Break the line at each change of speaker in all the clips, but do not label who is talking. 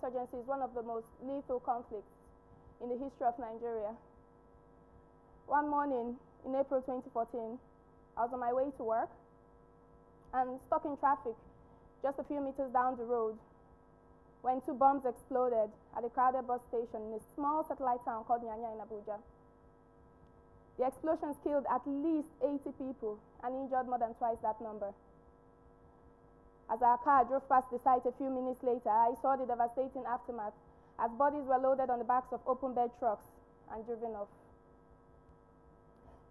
insurgency is one of the most lethal conflicts in the history of Nigeria. One morning in April 2014, I was on my way to work and stuck in traffic just a few meters down the road when 2 bombs exploded at a crowded bus station in a small satellite town called Nyanya in Abuja. The explosions killed at least 80 people and injured more than twice that number. As our car drove past the site a few minutes later, I saw the devastating aftermath as bodies were loaded on the backs of open-bed trucks and driven off.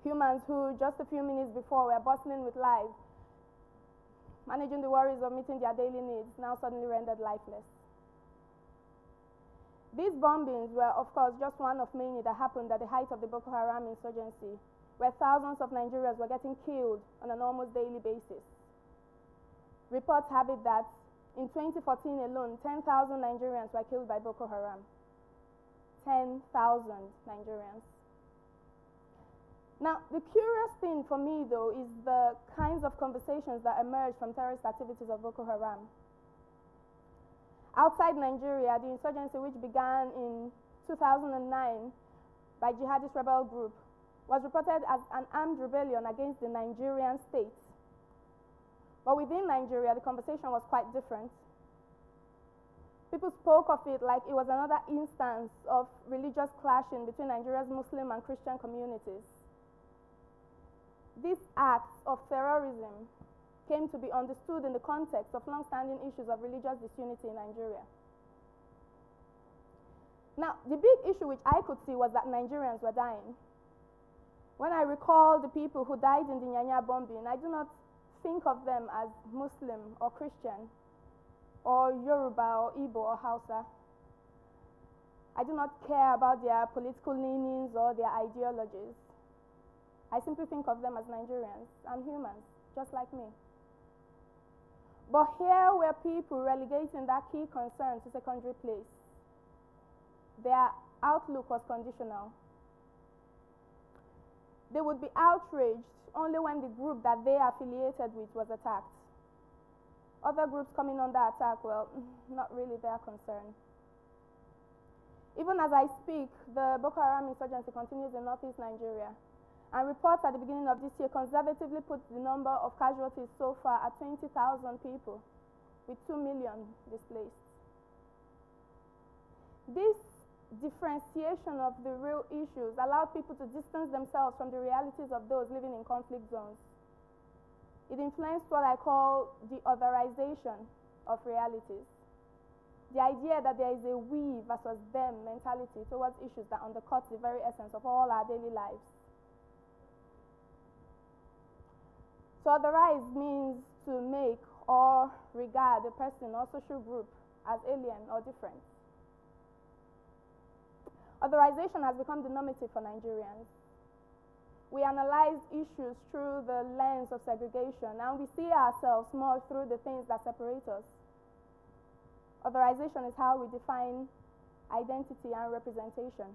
Humans who just a few minutes before were bustling with life, managing the worries of meeting their daily needs, now suddenly rendered lifeless. These bombings were, of course, just one of many that happened at the height of the Boko Haram insurgency, where thousands of Nigerians were getting killed on an almost daily basis. Reports have it that in 2014 alone, 10,000 Nigerians were killed by Boko Haram. 10,000 Nigerians. Now, the curious thing for me, though, is the kinds of conversations that emerge from terrorist activities of Boko Haram. Outside Nigeria, the insurgency, which began in 2009 by jihadist rebel group, was reported as an armed rebellion against the Nigerian state. But within Nigeria, the conversation was quite different. People spoke of it like it was another instance of religious clashing between Nigeria's Muslim and Christian communities. These acts of terrorism came to be understood in the context of long-standing issues of religious disunity in Nigeria. Now, the big issue which I could see was that Nigerians were dying. When I recall the people who died in the Nyanya bombing, I do not think of them as Muslim or Christian or Yoruba or Igbo or Hausa. I do not care about their political leanings or their ideologies. I simply think of them as Nigerians and humans, just like me. But here were people relegating that key concern to secondary place. Their outlook was conditional. They would be outraged only when the group that they affiliated with was attacked. Other groups coming under attack, well, not really their concern. Even as I speak, the Boko Haram insurgency continues in northeast Nigeria, and reports at the beginning of this year conservatively put the number of casualties so far at 20,000 people, with 2 million displaced. This differentiation of the real issues allowed people to distance themselves from the realities of those living in conflict zones. It influenced what I call the authorization of realities. The idea that there is a we versus them mentality towards issues that undercuts the very essence of all our daily lives. To authorize means to make or regard a person or social group as alien or different. Authorization has become the normative for Nigerians. We analyze issues through the lens of segregation, and we see ourselves more through the things that separate us. Authorization is how we define identity and representation.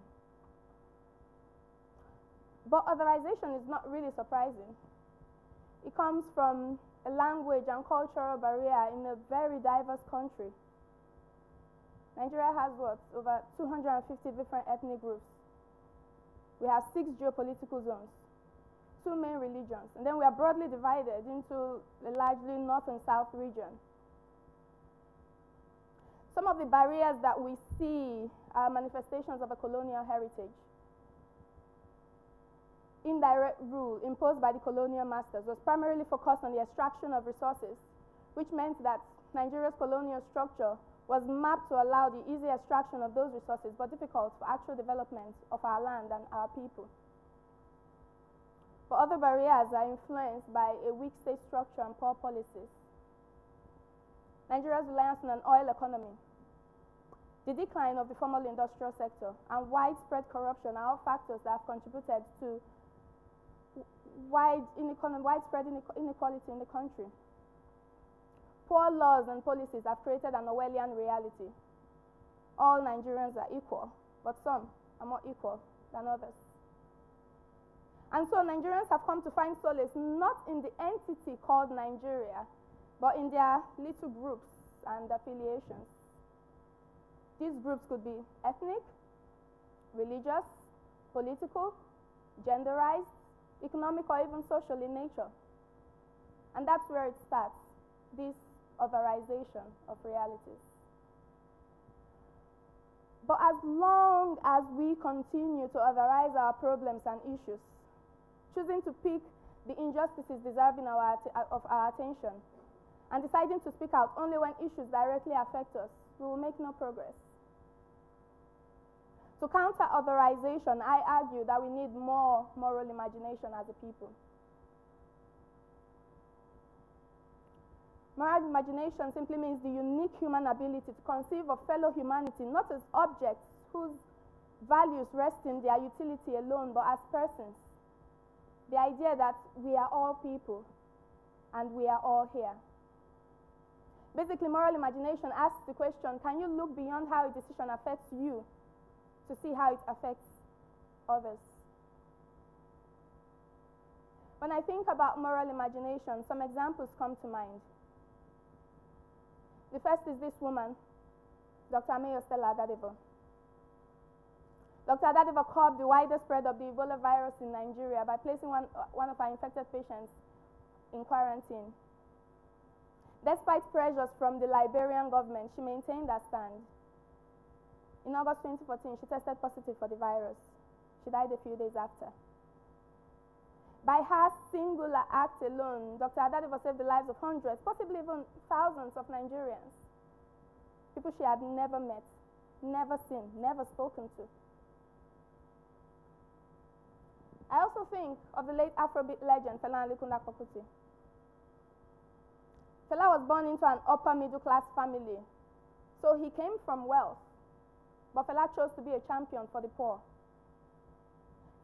But authorization is not really surprising. It comes from a language and cultural barrier in a very diverse country. Nigeria has what? Over 250 different ethnic groups. We have 6 geopolitical zones, 2 main religions, and then we are broadly divided into a largely north and south region. Some of the barriers that we see are manifestations of a colonial heritage. Indirect rule imposed by the colonial masters was primarily focused on the extraction of resources, which meant that Nigeria's colonial structure was mapped to allow the easy extraction of those resources, but difficult for actual development of our land and our people. But other barriers are influenced by a weak state structure and poor policies. Nigeria's reliance on an oil economy, the decline of the formal industrial sector, and widespread corruption are all factors that have contributed to widespread inequality in the country. Poor laws and policies have created an Orwellian reality. All Nigerians are equal, but some are more equal than others. And so Nigerians have come to find solace not in the entity called Nigeria, but in their little groups and affiliations. These groups could be ethnic, religious, political, genderized, economic, or even social in nature. And that's where it starts, this authorization of realities. But as long as we continue to authorize our problems and issues, choosing to pick the injustices deserving of our attention, and deciding to speak out only when issues directly affect us, we will make no progress. To counter authorization, I argue that we need more moral imagination as a people. Moral imagination simply means the unique human ability to conceive of fellow humanity not as objects whose values rest in their utility alone, but as persons. The idea that we are all people and we are all here. Basically, moral imagination asks the question, can you look beyond how a decision affects you to see how it affects others? When I think about moral imagination, some examples come to mind. The first is this woman, Dr. Stella Adadebo. Dr. Adadebo curbed the wider spread of the Ebola virus in Nigeria by placing one of our infected patients in quarantine. Despite pressures from the Liberian government, she maintained her stand. In August 2014, she tested positive for the virus. She died a few days after. By her singular act alone, Dr. Adadebo saved the lives of hundreds, possibly even thousands of Nigerians. People she had never met, never seen, never spoken to. I also think of the late Afrobeat legend, Fela Anikulapo Kuti. Fela was born into an upper middle class family, so he came from wealth. But Fela chose to be a champion for the poor.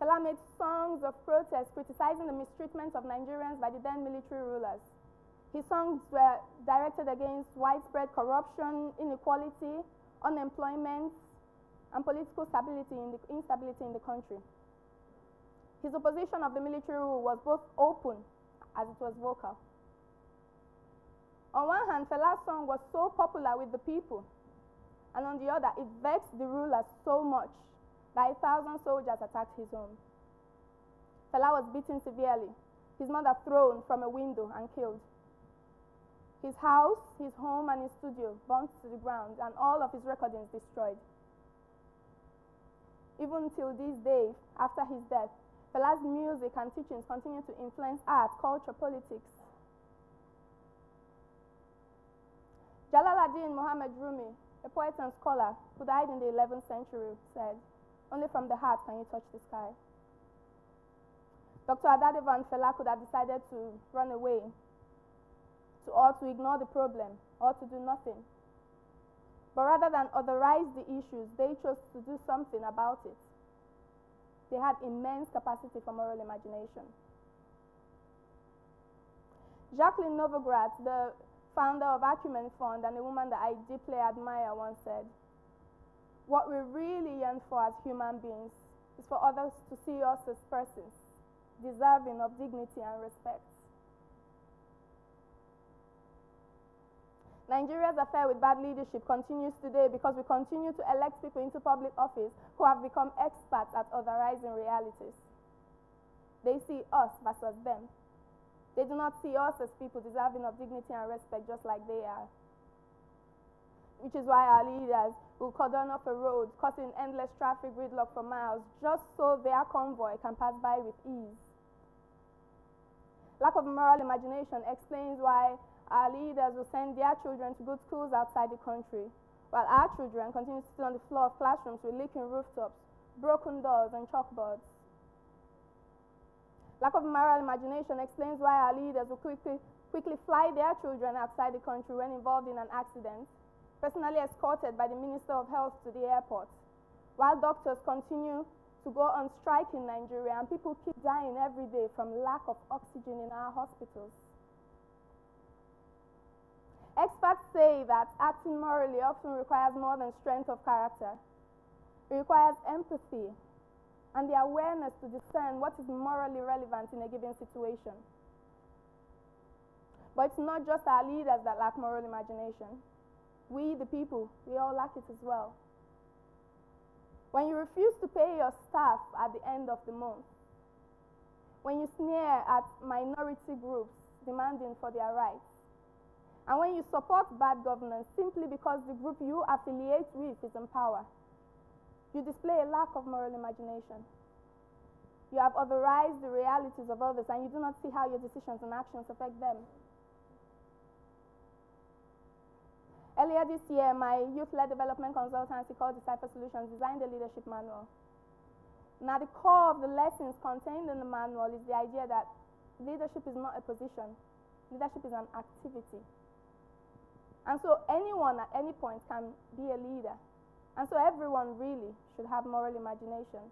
Fela made songs of protest criticizing the mistreatment of Nigerians by the then military rulers. His songs were directed against widespread corruption, inequality, unemployment, and political instability in the country. His opposition of the military rule was both open as it was vocal. On one hand, Fela's song was so popular with the people, and on the other, it vexed the rulers so much that 1,000 soldiers attacked his home. Fela was beaten severely, his mother thrown from a window and killed. His house, his home, and his studio burnt to the ground, and all of his recordings destroyed. Even till this day, after his death, Fela's music and teachings continue to influence art, culture, politics. Jalaluddin Muhammad Rumi, a poet and scholar who died in the 11th century, said, "Only from the heart can you touch the sky." Dr. Adadebo and Fela could have decided to run away, or to ignore the problem, or to do nothing. But rather than authorize the issues, they chose to do something about it. They had immense capacity for moral imagination. Jacqueline Novogratz, the founder of Acumen Fund and a woman that I deeply admire, once said, "What we really yearn for as human beings is for others to see us as persons, deserving of dignity and respect." Nigeria's affair with bad leadership continues today because we continue to elect people into public office who have become experts at authorizing realities. They see us versus them. They do not see us as people deserving of dignity and respect just like they are. Which is why our leaders will cordon off a road, causing endless traffic gridlock for miles, just so their convoy can pass by with ease. Lack of moral imagination explains why our leaders will send their children to good schools outside the country, while our children continue to sit on the floor of classrooms with leaking rooftops, broken doors, and chalkboards. Lack of moral imagination explains why our leaders will quickly fly their children outside the country when involved in an accident, personally escorted by the Minister of Health to the airport, while doctors continue to go on strike in Nigeria and people keep dying every day from lack of oxygen in our hospitals. Experts say that acting morally often requires more than strength of character. It requires empathy and the awareness to discern what is morally relevant in a given situation. But it's not just our leaders that lack moral imagination. We, the people, we all lack it as well. when you refuse to pay your staff at the end of the month, when you sneer at minority groups demanding for their rights, and when you support bad governance simply because the group you affiliate with is in power, you display a lack of moral imagination. You have authorized the realities of others, and you do not see how your decisions and actions affect them. Earlier this year, my youth-led development consultancy called Decipher Solutions designed a leadership manual. Now, the core of the lessons contained in the manual is the idea that leadership is not a position. Leadership is an activity. And so anyone at any point can be a leader. And so everyone really should have moral imagination.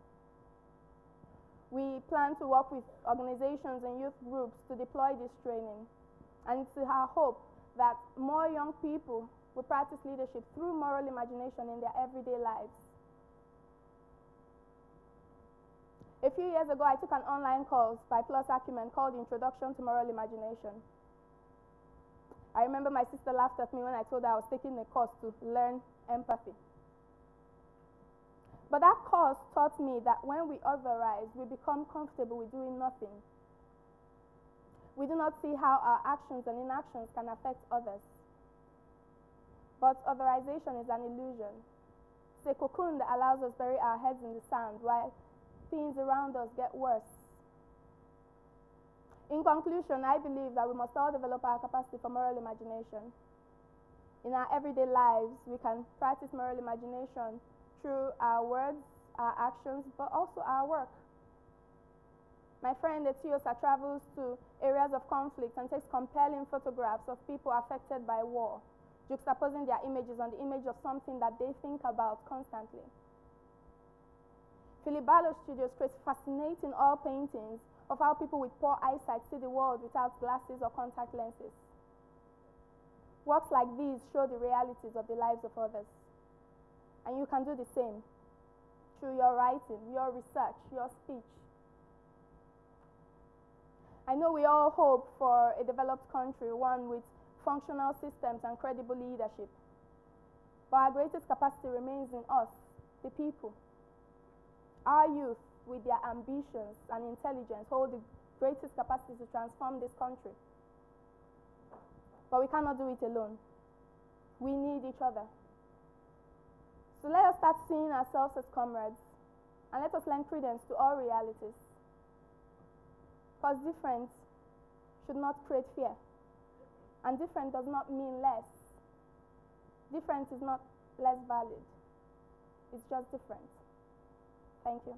We plan to work with organizations and youth groups to deploy this training. And it's our hope that more young people will practice leadership through moral imagination in their everyday lives. A few years ago, I took an online course by Plus Acumen called Introduction to Moral Imagination. I remember my sister laughed at me when I told her I was taking a course to learn empathy. But that course taught me that when we authorize, we become comfortable with doing nothing. We do not see how our actions and inactions can affect others. But authorization is an illusion. It's a cocoon that allows us to bury our heads in the sand while things around us get worse. In conclusion, I believe that we must all develop our capacity for moral imagination. In our everyday lives, we can practice moral imagination through our words, our actions, but also our work. My friend Etiosa travels to areas of conflict and takes compelling photographs of people affected by war, juxtaposing their images on the image of something that they think about constantly. Philip Barlow's studios creates fascinating oil paintings of how people with poor eyesight see the world without glasses or contact lenses. Works like these show the realities of the lives of others. And you can do the same through your writing, your research, your speech. I know we all hope for a developed country, one with functional systems and credible leadership. But our greatest capacity remains in us, the people. Our youth, with their ambitions and intelligence, hold the greatest capacity to transform this country. But we cannot do it alone. We need each other. So let us start seeing ourselves as comrades, and let us lend credence to all realities. Because difference should not create fear. And different does not mean less. Difference is not less valid. It's just different. Thank you.